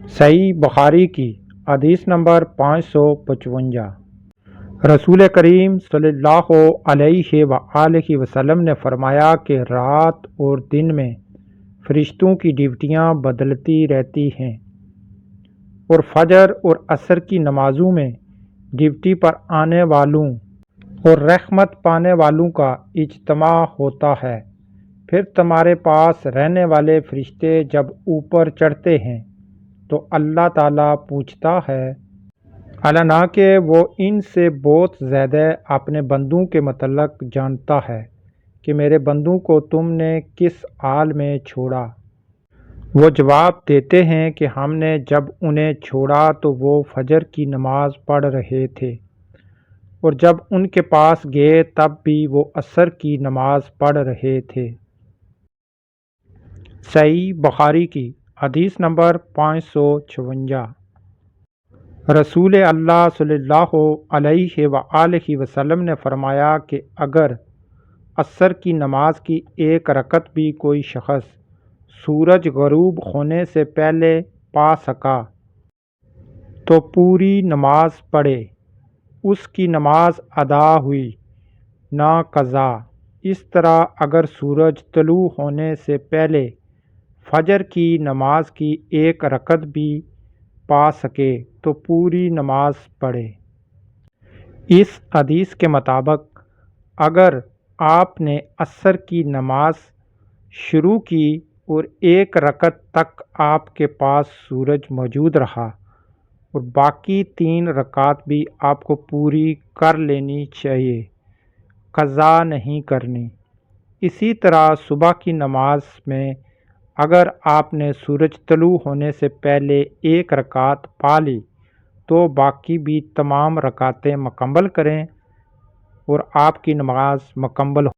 صحیح بخاری کی حدیث نمبر 555۔ رسول کریم صلی اللہ علیہ وآلہ وسلم نے فرمایا کہ رات اور دن میں فرشتوں کی ڈیوٹیاں بدلتی رہتی ہیں، اور فجر اور عصر کی نمازوں میں ڈیوٹی پر آنے والوں اور رحمت پانے والوں کا اجتماع ہوتا ہے۔ پھر تمہارے پاس رہنے والے فرشتے جب اوپر چڑھتے ہیں تو اللہ تعالیٰ پوچھتا ہے، حالانکہ وہ ان سے بہت زیادہ اپنے بندوں کے متعلق جانتا ہے، کہ میرے بندوں کو تم نے کس حال میں چھوڑا؟ وہ جواب دیتے ہیں کہ ہم نے جب انہیں چھوڑا تو وہ فجر کی نماز پڑھ رہے تھے، اور جب ان کے پاس گئے تب بھی وہ عصر کی نماز پڑھ رہے تھے۔ صحیح بخاری کی حدیث نمبر 556۔ رسول اللہ صلی اللہ علیہ وآلہ وسلم نے فرمایا کہ اگر عصر کی نماز کی ایک رکعت بھی کوئی شخص سورج غروب ہونے سے پہلے پا سکا تو پوری نماز پڑھے، اس کی نماز ادا ہوئی، نہ قضا۔ اس طرح اگر سورج طلوع ہونے سے پہلے فجر کی نماز کی ایک رکعت بھی پا سکے تو پوری نماز پڑھے۔ اس حدیث کے مطابق اگر آپ نے عصر کی نماز شروع کی اور ایک رکعت تک آپ کے پاس سورج موجود رہا، اور باقی 3 رکعات بھی آپ کو پوری کر لینی چاہیے، قضا نہیں کرنی۔ اسی طرح صبح کی نماز میں اگر آپ نے سورج طلوع ہونے سے پہلے ایک رکعت پا لی تو باقی بھی تمام رکعتیں مکمل کریں اور آپ کی نماز مکمل ہو۔